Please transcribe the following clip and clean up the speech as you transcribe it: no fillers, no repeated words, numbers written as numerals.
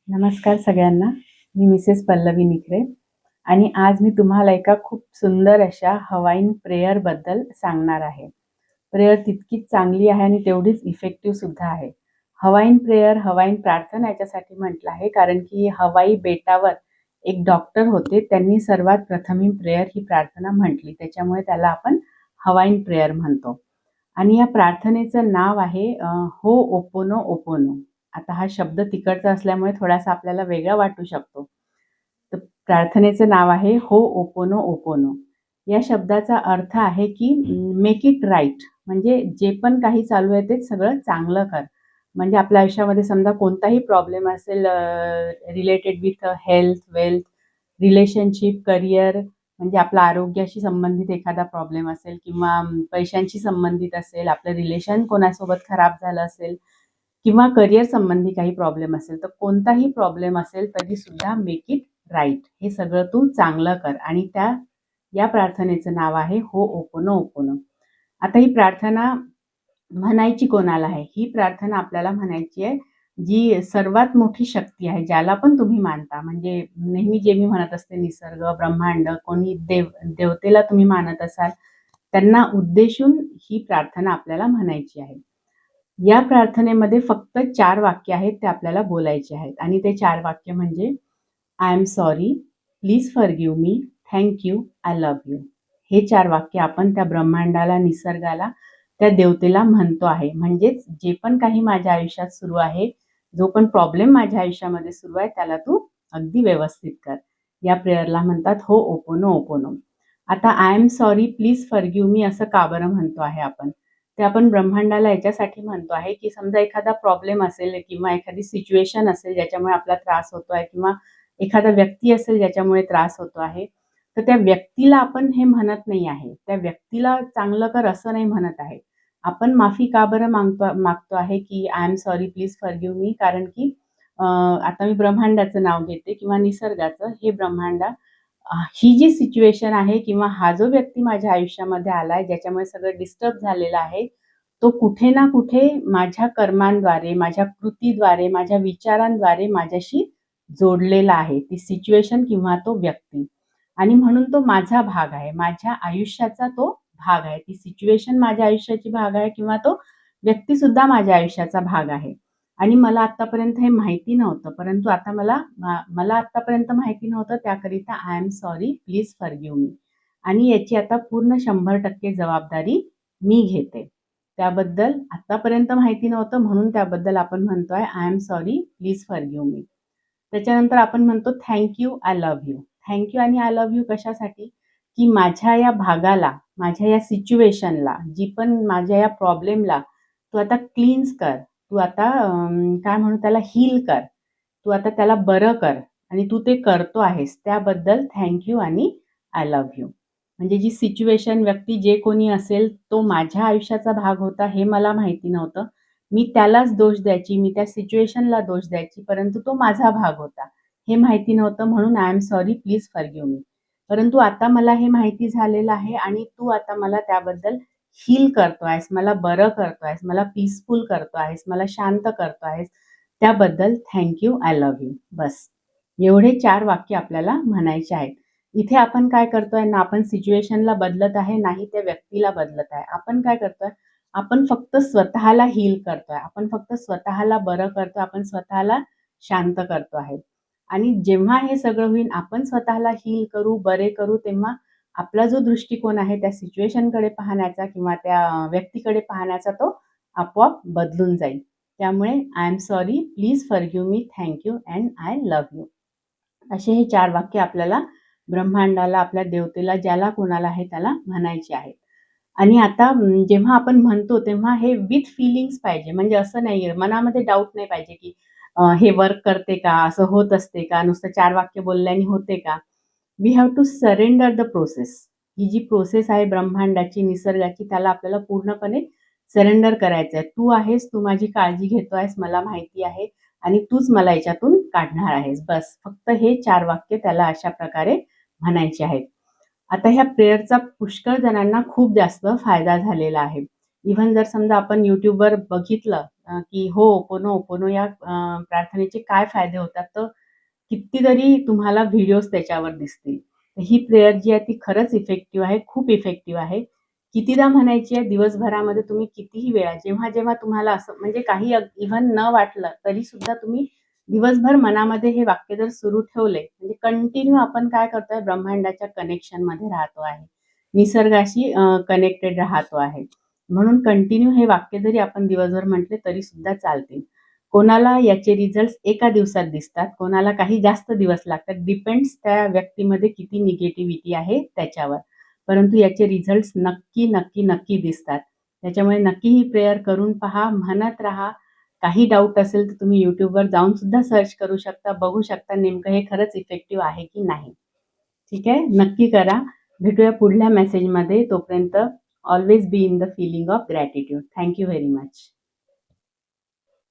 नमस्कार सगळ्यांना. मी मिसेस पल्लवी निखरे आणि आज मी तुम्हाला एका खूप सुंदर अशा हवाईन प्रेयरबद्दल सांगणार आहे. प्रेयर तितकीच चांगली आहे आणि तेवढीच इफेक्टिव्ह सुद्धा आहे. हवाईन प्रेयर, हवाईन प्रार्थना याच्यासाठी म्हटलं आहे कारण की हवाई बेटावर एक डॉक्टर होते. त्यांनी सर्वात प्रथम ही प्रेयर ही प्रार्थना म्हटली. त्याच्यामुळे त्याला आपण हवाईन प्रेयर म्हणतो. आणि या प्रार्थनेचं नाव आहे हो ओपोनो ओपोनो. आता हा शब्द तिकडचा असल्यामुळे थोडासा आपल्याला वेगळा वाटू शकतो. तर प्रार्थनेचं नाव आहे हो ओपोनो ओपोनो. या शब्दाचा अर्थ आहे की मेक इट राईट, म्हणजे जे पण काही चालू आहे ते सगळं चांगलं कर. म्हणजे आपल्या आयुष्यामध्ये समजा कोणताही प्रॉब्लेम असेल related with health, wealth, relationship, career, म्हणजे आपल्या आरोग्याशी संबंधित एखादा प्रॉब्लेम असेल किंवा पैशांशी संबंधित असेल, आपलं रिलेशन कोणासोबत खराब झालं असेल किंवा करिअर संबंधी काही प्रॉब्लेम असेल, तर कोणताही प्रॉब्लेम असेल तरीसुद्धा मेक इट राईट. हे सगळं तू चांगलं कर आणि या प्रार्थनेचं नाव आहे हो ओपोनो ओपोनो. आता ही प्रार्थना म्हणायची कोणाला आहे? ही प्रार्थना आपल्याला म्हणायची आहे जी सर्वात मोठी शक्ती आहे, ज्याला पण तुम्ही मानता. म्हणजे नेहमी जे मी म्हणत असते निसर्ग, ब्रह्मांड, कोणी देवतेला तुम्ही मानत असाल, त्यांना उद्देशून ही प्रार्थना आपल्याला म्हणायची आहे. या प्रार्थनेमध्ये फक्त 4 वाक्य आहेत, ते आपल्याला बोलायचे आहेत आणि ते 4 वाक्य म्हणजे I am sorry, please forgive me, thank you, I love you. हे 4 वाक्य आपण त्या ब्रह्मांडाला, निसर्गाला, त्या देवतेला म्हणतो आहे. म्हणजेच जे पण काही माझ्या आयुष्यात सुरू आहे, जो पण प्रॉब्लेम माझ्या आयुष्यामध्ये सुरू आहे, त्याला तू अगदी व्यवस्थित कर. या प्रेयरला म्हणतात हो ओपोनो ओपोनो. आता I am sorry, please forgive me असं का बरं म्हणतो आहे आपण? ते आपण ब्रह्मांडाला याच्यासाठी म्हणतो आहे, की समजा एखादा प्रॉब्लेम असेल किंवा एखादी सिच्युएशन असेल ज्याच्यामुळे आपला त्रास होतो आहे किंवा एखादा व्यक्ती असेल ज्याच्यामुळे त्रास होतो आहे, तर त्या व्यक्तीला आपण हे म्हणत नाही आहे. त्या व्यक्तीला चांगलं कर असं नाही म्हणत आहे. आपण माफी का बरं मागतो आहे, की I am sorry, please forgive me, कारण की आता मी ब्रह्मांडाचं नाव घेते किंवा निसर्गाचं. हे ब्रह्मांड, ही जी सिच्युएशन आहे किंवा हा जो व्यक्ती माझ्या आयुष्यामध्ये आलाय ज्याच्यामुळे सगळं डिस्टर्ब झालेलं आहे, तो कुठे ना कुठे माझ्या कर्मांद्वारे, माझ्या कृतीद्वारे, माझ्या विचारांद्वारे माझ्याशी जोडलेला आहे. ती सिच्युएशन किंवा तो व्यक्ती, आणि म्हणून तो माझा भाग आहे. माझ्या आयुष्याचा तो भाग आहे. ती सिच्युएशन माझ्या आयुष्याची भाग आहे किंवा तो व्यक्तीसुद्धा माझ्या आयुष्याचा भाग आहे. आणि मला आत्तापर्यंत हे माहिती नव्हतं. परंतु आता मला आत्तापर्यंत माहिती नव्हतं, त्याकरिता I am sorry, please forgive me. आणि याची आता पूर्ण 100% जबाबदारी मी घेते. त्याबद्दल आत्तापर्यंत माहिती नव्हतं, म्हणून त्याबद्दल आपण म्हणतोय I am sorry, please forgive me. त्याच्यानंतर आपण म्हणतो thank you, I love you. Thank you आणि आय लव्ह यू कशासाठी? की माझ्या या भागाला, माझ्या या सिच्युएशनला, जी पण माझ्या या प्रॉब्लेमला तू आता क्लीन्स कर. तू आता काय म्हणू त्याला, हील कर. तू आता त्याला बरं कर आणि तू ते करतो आहेस. त्याबद्दल थँक यू आणि आय लव्ह यू. म्हणजे जी सिच्युएशन, व्यक्ती, जे कोणी असेल, तो माझ्या आयुष्याचा भाग होता हे मला माहिती नव्हतं. मी त्यालाच दोष द्यायची, मी त्या सिच्युएशनला दोष द्यायची, परंतु तो माझा भाग होता. हे माहिती नव्हतं, म्हणून I am sorry, please forgive me. परंतु आता मला हे माहिती झालेलं आहे आणि तू आता मला त्याबद्दल हील करतो आहेस, मला बरं करतो आहेस, मला पीसफुल करतो आहेस, मला शांत करतो आहेस. त्याबद्दल thank you, I love you. बस. एवढे 4 वाक्य आपल्याला म्हणायचे आहेत. इथे आपण काय करतोय ना, आपण सिच्युएशनला बदलत आहे, नाही त्या व्यक्तीला बदलत आहे. आपण काय करतोय? आपण फक्त स्वतःला हील करतोय. आपण फक्त स्वतःला बरं करतोय. आपण स्वतःला शांत करतो आहे. आणि जेव्हा हे सगळं होईल, आपण स्वतःला हील करू, बरे करू, तेव्हा आपला जो दृष्टिकोन आहे त्या सिच्युएशनकडे पाहण्याचा किंवा त्या व्यक्तीकडे पाहण्याचा, तो आपोआप बदलून जाईल. त्यामुळे I am sorry, please forgive me, thank you and I love you. असे हे 4 वाक्य आपल्याला ब्रह्मांडाला, आपल्या देवतेला, ज्याला कोणाला आहे त्याला म्हणायचे आहेत. आणि आता जेव्हा आपण म्हणतो तेव्हा हे विथ फीलिंग्स पाहिजे. म्हणजे असं नाहीये, मनामध्ये डाऊट नाही पाहिजे, की हे वर्क करते का? असं होत असते का? नुसतं 4 वाक्य बोलल्याने होते का? We have to surrender the process. ही जी प्रोसेस आहे ब्रह्मांडाची, निसर्गाची, त्याला आपल्याला पूर्णपणे सरेंडर करायचं आहे. तू आहेस, तू माझी काळजी घेतो आहेस, मला माहिती आहे आणि तूच मला याच्यातून काढणार आहेस. बस फक्त हे 4 वाक्य त्याला अशा प्रकारे म्हणायचे आहेत. आता ह्या प्रेयरचा पुष्कळ जणांना खूप जास्त फायदा झालेला आहे. इव्हन जर समजा आपण YouTubeवर बघितलं, की हो ओपोनो या प्रार्थनेचे काय फायदे होतात, तर कितीतरी तुम्हाला व्हिडिओज त्याच्यावर दिसतील. तर ही प्रेयर जी आहे ती खरंच इफेक्टिव्ह आहे, खूप इफेक्टिव्ह आहे. कितीदा म्हणायची आहे दिवसभरामध्ये तुम्ही कितीही वेळा जेव्हा तुम्हाला असं म्हणजे काही इव्हन न वाटलं तरीसुद्धा तुम्ही दिवसभर मनामध्ये हे वाक्य जर सुरू ठेवले, म्हणजे कंटिन्यू आपण काय करतोय ब्रह्मांडाच्या कनेक्शनमध्ये राहतो आहे. निसर्गाशी कनेक्टेड राहतो आहे. म्हणून कंटिन्यू हे वाक्य जरी आपण दिवसभर म्हटले तरीसुद्धा चालतील. कोणाला याचे रिझल्ट्स एका दिवसात दिसतात, कोणाला काही जास्त दिवस लागतात. डिपेंड्स त्या व्यक्तीमध्ये किती निगेटिव्हिटी आहे त्याच्यावर. परंतु याचे रिझल्ट्स नक्की दिसतात. त्याच्यामुळे नक्की ही प्रेयर करून पहा, म्हणत राहा. काही डाऊट असेल तर तुम्ही YouTubeवर जाऊन सुद्धा सर्च करू शकता, बघू शकता नेमकं हे खरंच इफेक्टिव्ह आहे की नाही. ठीक आहे? नक्की करा. भेटूया पुढल्या मेसेजमध्ये. तोपर्यंत always be in the feeling of gratitude. Thank you very much.